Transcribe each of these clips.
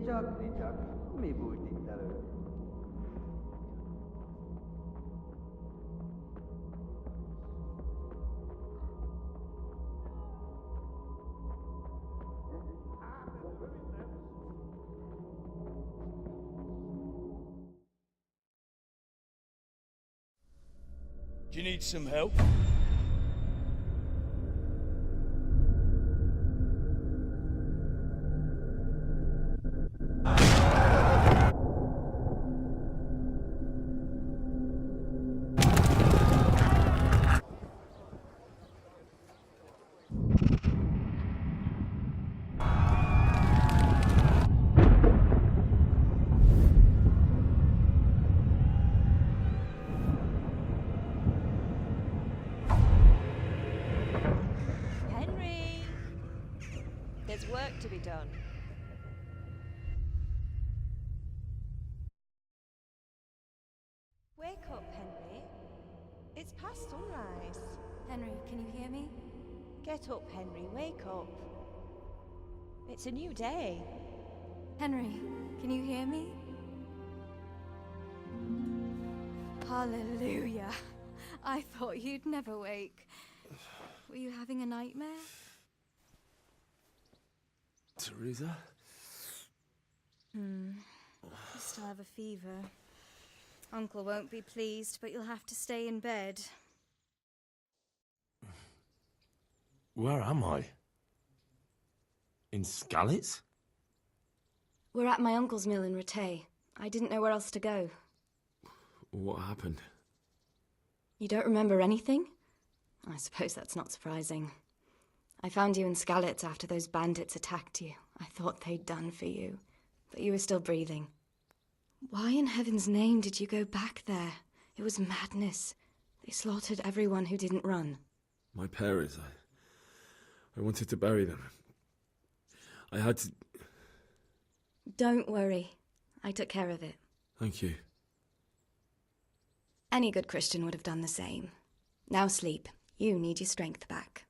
Niçak, mi bulditler. Do you need some help? There's work to be done. Wake up, Henry. It's past sunrise. Henry, can you hear me? Get up, Henry. Wake up. It's a new day. Henry, can you hear me? Hallelujah. I thought you'd never wake. Were you having a nightmare? Teresa? You still have a fever. Uncle won't be pleased, but you'll have to stay in bed. Where am I? In Skalitz? We're at my uncle's mill in Rattay. I didn't know where else to go. What happened? You don't remember anything? I suppose that's not surprising. I found you in Skalitz after those bandits attacked you. I thought they'd done for you, but you were still breathing. Why in heaven's name did you go back there? It was madness. They slaughtered everyone who didn't run. My parents, I wanted to bury them. I had to... Don't worry. I took care of it. Thank you. Any good Christian would have done the same. Now sleep. You need your strength back.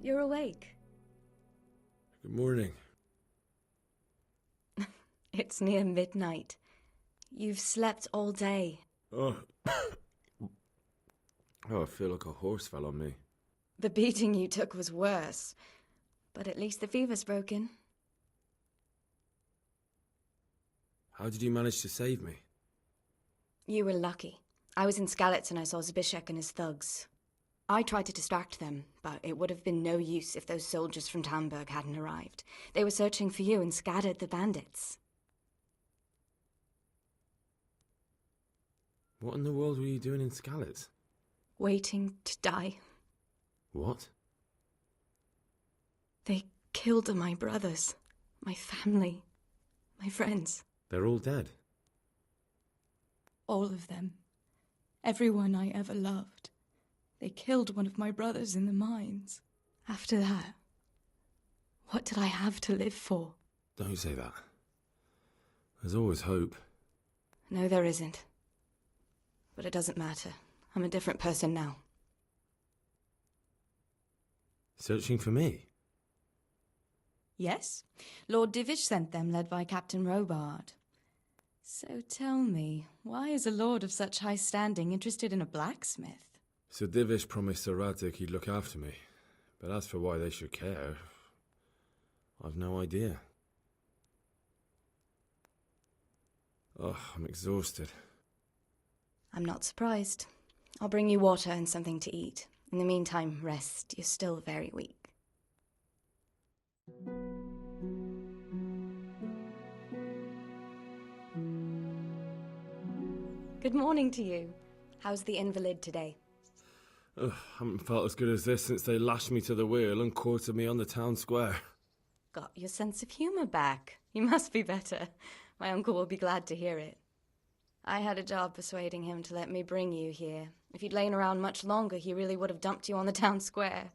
You're awake. Good morning. It's near midnight. You've slept all day. Oh. I feel like a horse fell on me. The beating you took was worse. But at least the fever's broken. How did you manage to save me? You were lucky. I was in Skalitz and I saw Peshek and his thugs. I tried to distract them, but it would have been no use if those soldiers from Tamburg hadn't arrived. They were searching for you and scattered the bandits. What in the world were you doing in Skalitz? Waiting to die. What? They killed my brothers, my family, my friends. They're all dead. All of them. Everyone I ever loved. They killed one of my brothers in the mines. After that, what did I have to live for? Don't say that. There's always hope. No, there isn't. But it doesn't matter. I'm a different person now. Searching for me? Yes. Lord Divish sent them, led by Captain Robard. So tell me, why is a lord of such high standing interested in a blacksmith? Sir Divish promised Sir Radzik he'd look after me. But as for why they should care, I've no idea. Oh, I'm exhausted. I'm not surprised. I'll bring you water and something to eat. In the meantime, rest. You're still very weak. Good morning to you. How's the invalid today? Ugh, haven't felt as good as this since they lashed me to the wheel and quartered me on the town square. Got your sense of humour back. You must be better. My uncle will be glad to hear it. I had a job persuading him to let me bring you here. If you'd lain around much longer, he really would have dumped you on the town square.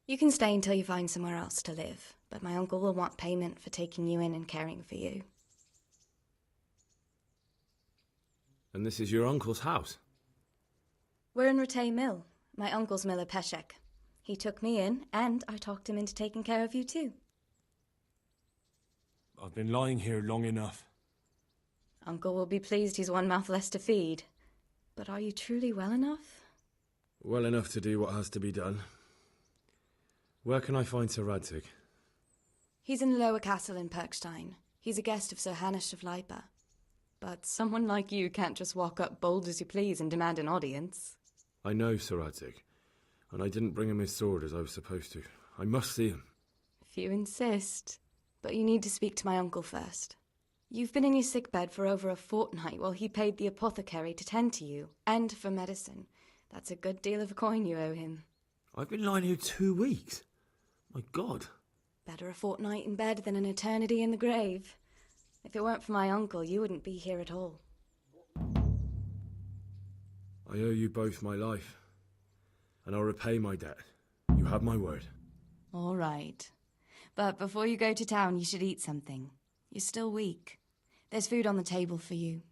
You can stay until you find somewhere else to live, but my uncle will want payment for taking you in and caring for you. And this is your uncle's house? We're in Rattay Mill, my uncle's miller Peshek. He took me in, and I talked him into taking care of you too. I've been lying here long enough. Uncle will be pleased he's one mouth less to feed. But are you truly well enough? Well enough to do what has to be done. Where can I find Sir Radzig? He's in the lower castle in Perkstein. He's a guest of Sir Hanush of Leipa. But someone like you can't just walk up bold as you please and demand an audience. I know Sir Radzig, and I didn't bring him his sword as I was supposed to. I must see him. If you insist. But you need to speak to my uncle first. You've been in your sickbed for over a fortnight while he paid the apothecary to tend to you, and for medicine. That's a good deal of coin you owe him. I've been lying here 2 weeks. My God. Better a fortnight in bed than an eternity in the grave. If it weren't for my uncle, you wouldn't be here at all. I owe you both my life, and I'll repay my debt. You have my word. All right. But before you go to town, you should eat something. You're still weak. There's food on the table for you.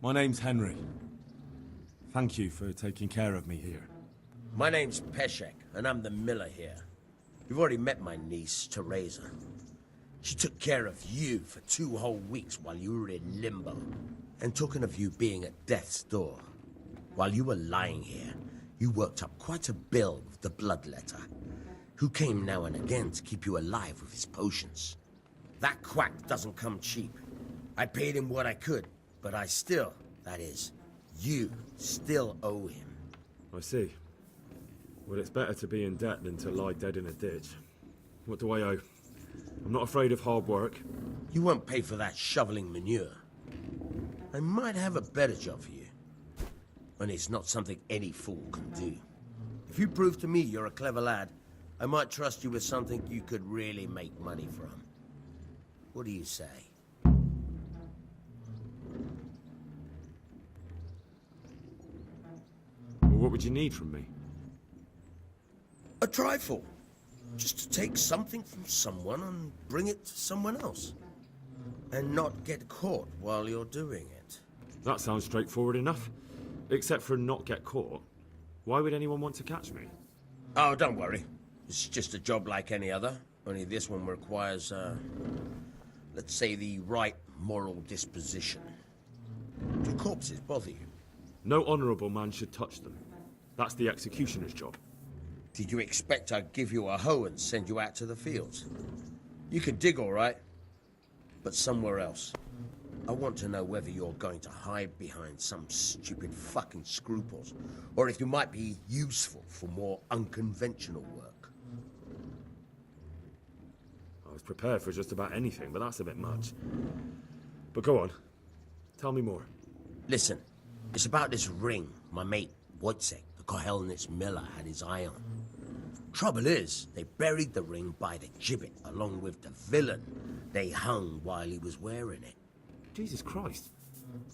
My name's Henry. Thank you for taking care of me here. My name's Peshek, and I'm the miller here. You've already met my niece, Teresa. She took care of you for 2 whole weeks while you were in limbo. And talking of you being at death's door, while you were lying here, you worked up quite a bill with the bloodletter, who came now and again to keep you alive with his potions. That quack doesn't come cheap. I paid him what I could, but I still, that is, you still owe him. I see. Well, it's better to be in debt than to lie dead in a ditch. What do I owe? I'm not afraid of hard work. You won't pay for that shoveling manure. I might have a better job for you. And it's not something any fool can do. If you prove to me you're a clever lad, I might trust you with something you could really make money from. What do you say? Well, what would you need from me? A trifle. Just to take something from someone and bring it to someone else. And not get caught while you're doing it. That sounds straightforward enough. Except for not get caught. Why would anyone want to catch me? Oh, don't worry. It's just a job like any other. Only this one requires, let's say, the right moral disposition. Do corpses bother you? No honourable man should touch them. That's the executioner's job. Did you expect I'd give you a hoe and send you out to the fields? You can dig all right, but somewhere else. I want to know whether you're going to hide behind some stupid fucking scruples, or if you might be useful for more unconventional work. I was prepared for just about anything, but that's a bit much. But go on. Tell me more. Listen, it's about this ring my mate, Wojciech, the Kohelnitz Miller, had his eye on. Trouble is, they buried the ring by the gibbet, along with the villain they hung while he was wearing it. Jesus Christ.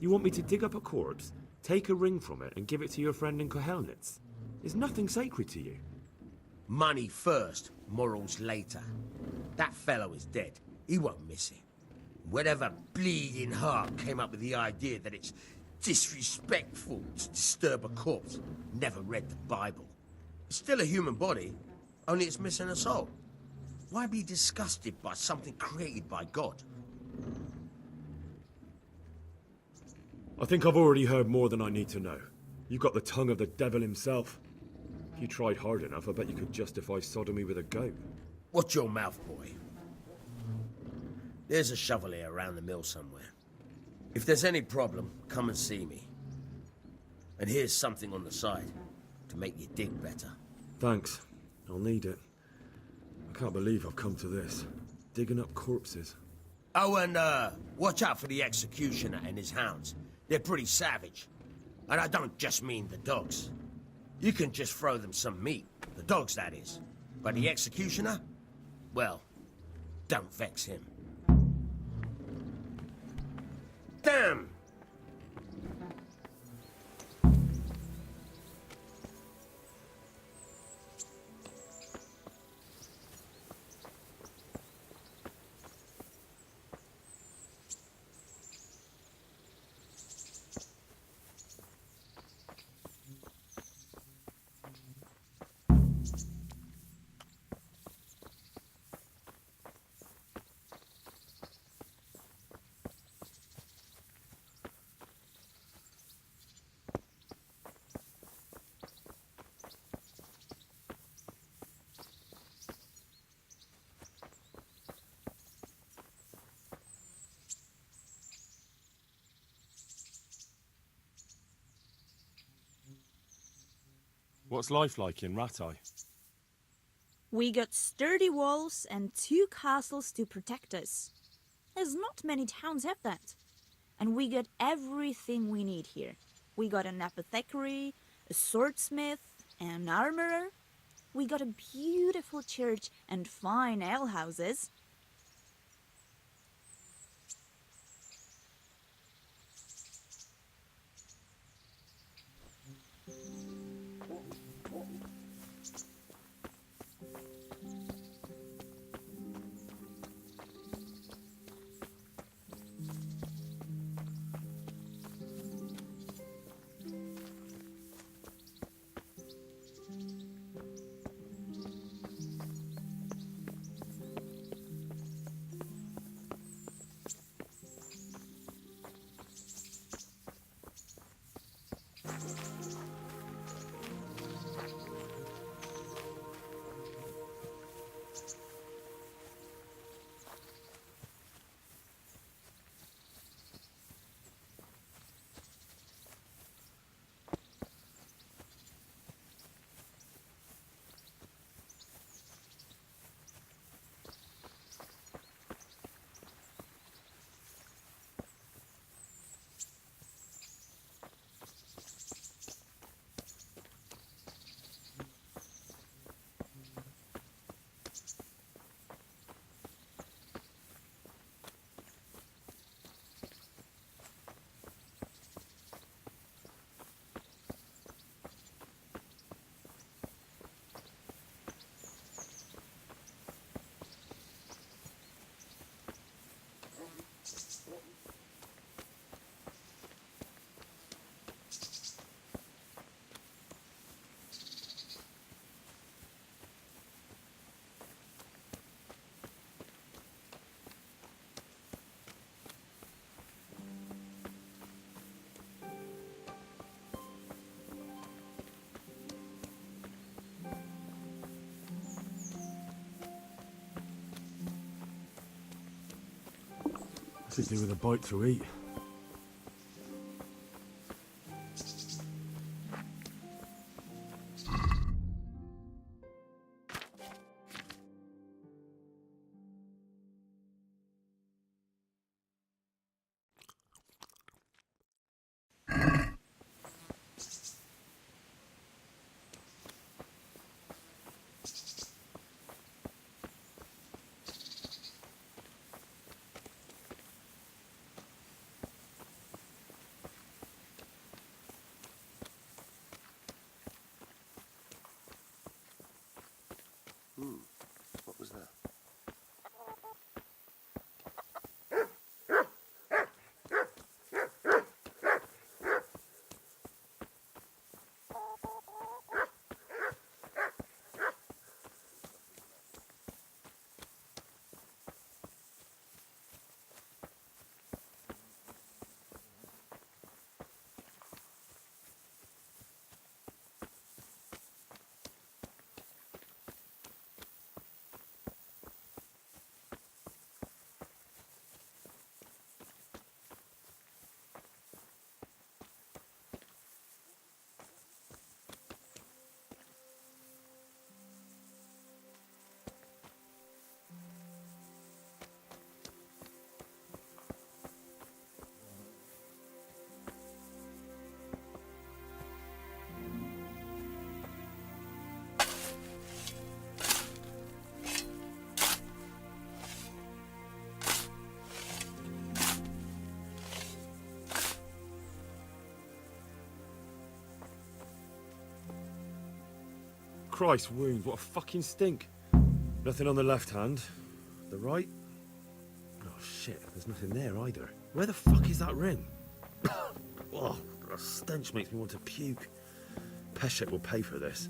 You want me to dig up a corpse, take a ring from it, and give it to your friend in Kohelnitz? Is nothing sacred to you? Money first, morals later. That fellow is dead. He won't miss it. Whatever bleeding heart came up with the idea that it's disrespectful to disturb a corpse never read the Bible. It's still a human body, only it's missing a soul. Why be disgusted by something created by God? I think I've already heard more than I need to know. You've got the tongue of the devil himself. If you tried hard enough, I bet you could justify sodomy with a goat. Watch your mouth, boy. There's a shovel here around the mill somewhere. If there's any problem, come and see me. And here's something on the side to make you dig better. Thanks. I'll need it. I can't believe I've come to this. Digging up corpses. Oh, and watch out for the executioner and his hounds. They're pretty savage. And I don't just mean the dogs. You can just throw them some meat. The dogs, that is. But the executioner? Well, don't vex him. Damn! What's life like in Ratai? We got sturdy walls and 2 castles to protect us. There's not many towns have that. And we got everything we need here. We got an apothecary, a swordsmith, an armorer. We got a beautiful church and fine alehouses. Could do with a bite to eat. What was that? Christ wounds, what a fucking stink. Nothing on the left hand. The right? Oh shit, there's nothing there either. Where the fuck is that ring? Oh, the stench makes me want to puke. Peshek will pay for this.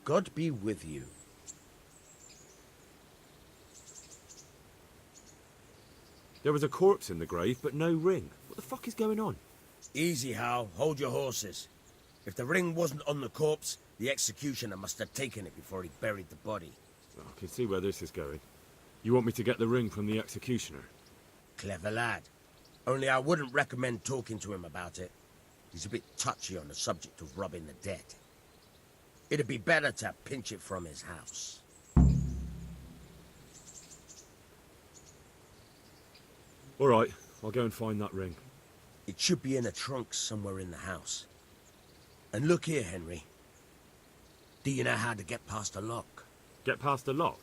God be with you. There was a corpse in the grave, but no ring. What the fuck is going on? Easy, Hal. Hold your horses. If the ring wasn't on the corpse, the executioner must have taken it before he buried the body. Oh, I can see where this is going. You want me to get the ring from the executioner? Clever lad. Only I wouldn't recommend talking to him about it. He's a bit touchy on the subject of robbing the dead. It'd be better to pinch it from his house. All right, I'll go and find that ring. It should be in a trunk somewhere in the house. And look here, Henry. Do you know how to get past a lock? Get past the lock?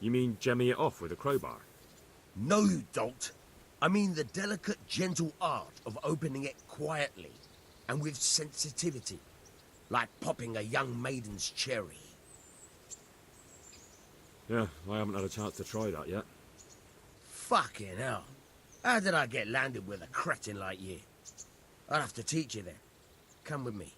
You mean jemmy it off with a crowbar? No, you don't. I mean the delicate, gentle art of opening it quietly and with sensitivity, like popping a young maiden's cherry. Yeah, I haven't had a chance to try that yet. Fucking hell. How did I get landed with a cretin like you? I'll have to teach you then. Come with me.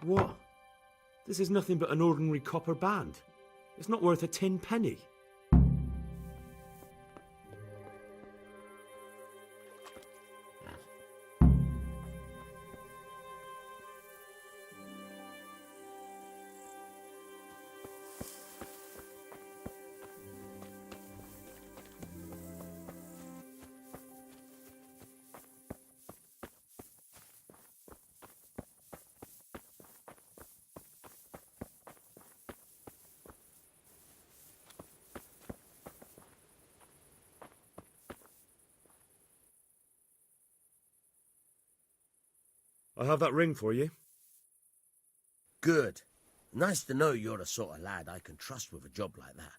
What? This is nothing but an ordinary copper band. It's not worth a 10 penny. I have that ring for you. Good. Nice to know you're the sort of lad I can trust with a job like that.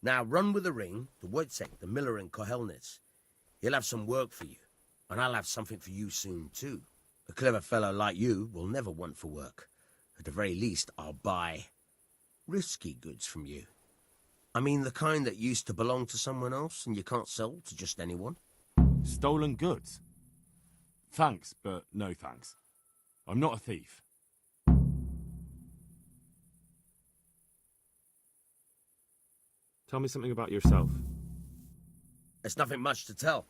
Now run with the ring to Peshek the Miller in Kohelnitz. He'll have some work for you, and I'll have something for you soon too. A clever fellow like you will never want for work. At the very least, I'll buy risky goods from you. I mean the kind that used to belong to someone else and you can't sell to just anyone. Stolen goods? Thanks, but no thanks. I'm not a thief. Tell me something about yourself. There's nothing much to tell.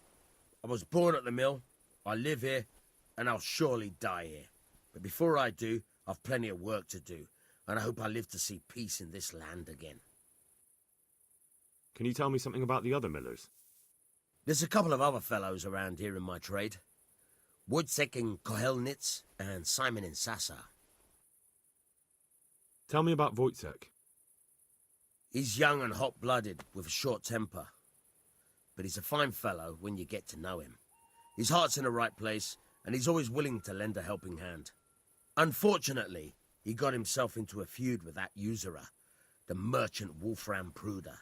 I was born at the mill, I live here, and I'll surely die here. But before I do, I've plenty of work to do, and I hope I live to see peace in this land again. Can you tell me something about the other millers? There's a couple of other fellows around here in my trade. Peshek in Kohelnitz and Simon in Sassa. Tell me about Peshek. He's young and hot-blooded, with a short temper. But he's a fine fellow when you get to know him. His heart's in the right place, and he's always willing to lend a helping hand. Unfortunately, he got himself into a feud with that usurer, the merchant Wolfram Pruder.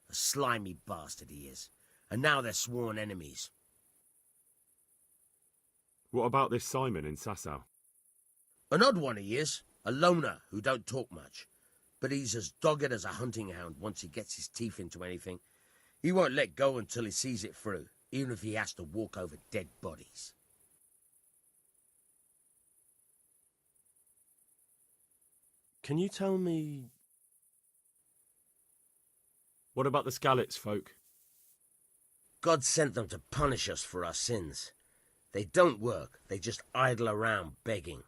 A slimy bastard he is, and now they're sworn enemies. What about this Simon in Sasau? An odd one he is, a loner who don't talk much. But he's as dogged as a hunting hound once he gets his teeth into anything. He won't let go until he sees it through, even if he has to walk over dead bodies. Can you tell me... What about the Skalitz folk? God sent them to punish us for our sins. They don't work, they just idle around begging.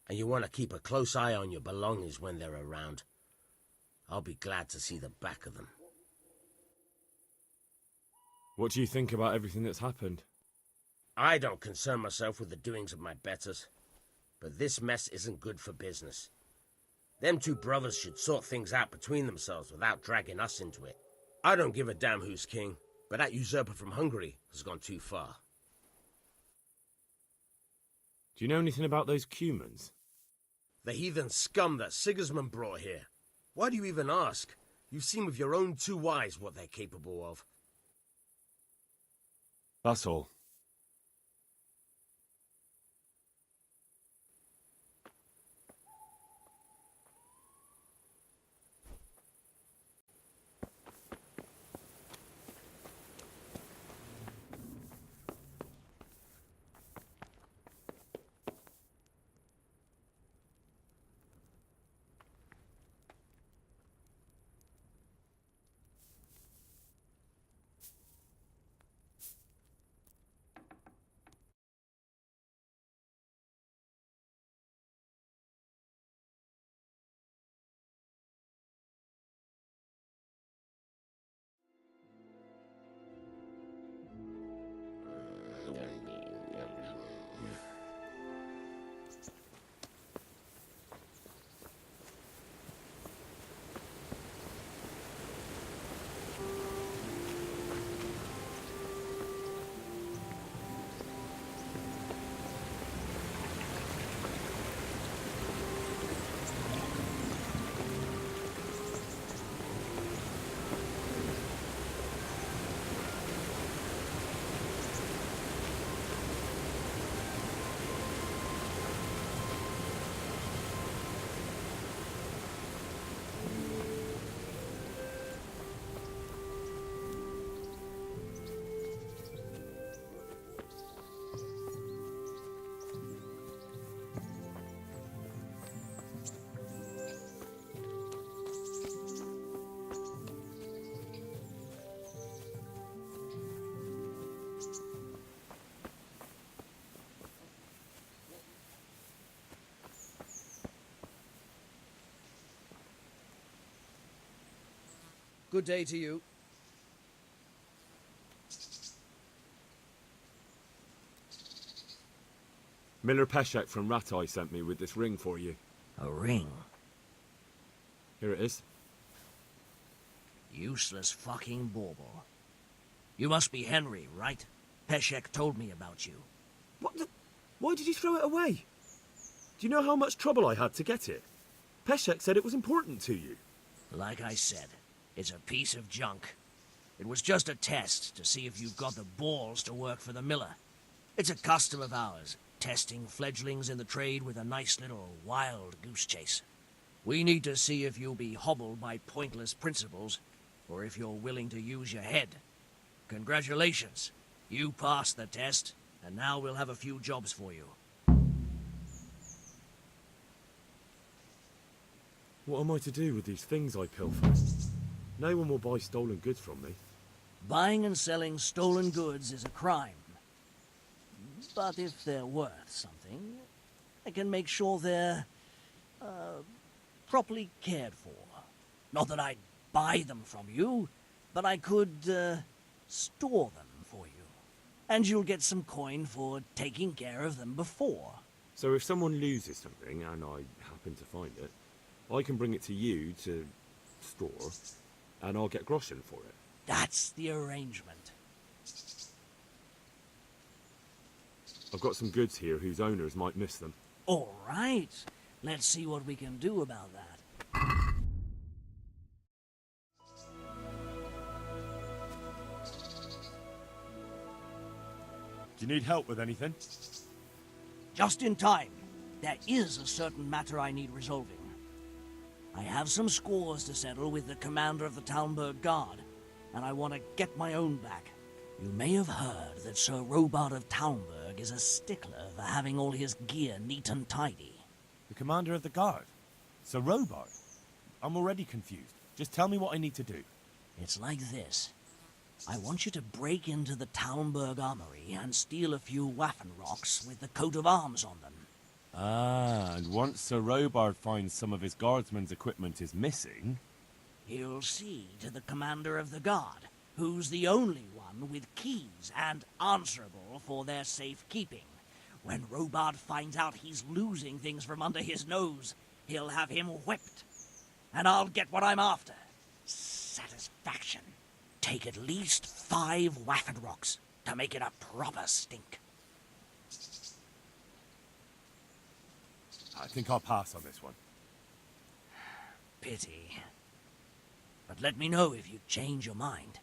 And you want to keep a close eye on your belongings when they're around. I'll be glad to see the back of them. What do you think about everything that's happened? I don't concern myself with the doings of my betters. But this mess isn't good for business. Them two brothers should sort things out between themselves without dragging us into it. I don't give a damn who's king, but that usurper from Hungary has gone too far. Do you know anything about those Cumans? The heathen scum that Sigismund brought here. Why do you even ask? You've seen with your own two eyes what they're capable of. That's all. Good day to you. Miller Peshek from Ratai sent me with this ring for you. A ring? Here it is. Useless fucking bauble. You must be Henry, right? Peshek told me about you. What the... Why did you throw it away? Do you know how much trouble I had to get it? Peshek said it was important to you. Like I said, it's a piece of junk. It was just a test to see if you've got the balls to work for the Miller. It's a custom of ours, testing fledglings in the trade with a nice little wild goose chase. We need to see if you'll be hobbled by pointless principles, or if you're willing to use your head. Congratulations. You passed the test, and now we'll have a few jobs for you. What am I to do with these things I pilfer? No one will buy stolen goods from me. Buying and selling stolen goods is a crime. But if they're worth something, I can make sure they're, properly cared for. Not that I'd buy them from you, but I could, store them for you. And you'll get some coin for taking care of them before. So if someone loses something, and I happen to find it, I can bring it to you to store, and I'll get groschen for it. That's the arrangement. I've got some goods here whose owners might miss them. All right. Let's see what we can do about that. Do you need help with anything? Just in time. There is a certain matter I need resolving. I have some scores to settle with the commander of the Talmberg Guard, and I want to get my own back. You may have heard that Sir Robard of Talmberg is a stickler for having all his gear neat and tidy. The commander of the guard? Sir Robard? I'm already confused. Just tell me what I need to do. It's like this. I want you to break into the Talmberg armory and steal a few Waffen rocks with the coat of arms on them. Ah, and once Sir Robard finds some of his guardsmen's equipment is missing... He'll see to the commander of the guard, who's the only one with keys and answerable for their safekeeping. When Robard finds out he's losing things from under his nose, he'll have him whipped. And I'll get what I'm after. Satisfaction. Take at least 5 Waffen rocks to make it a proper stink. I think I'll pass on this one. Pity. But let me know if you change your mind.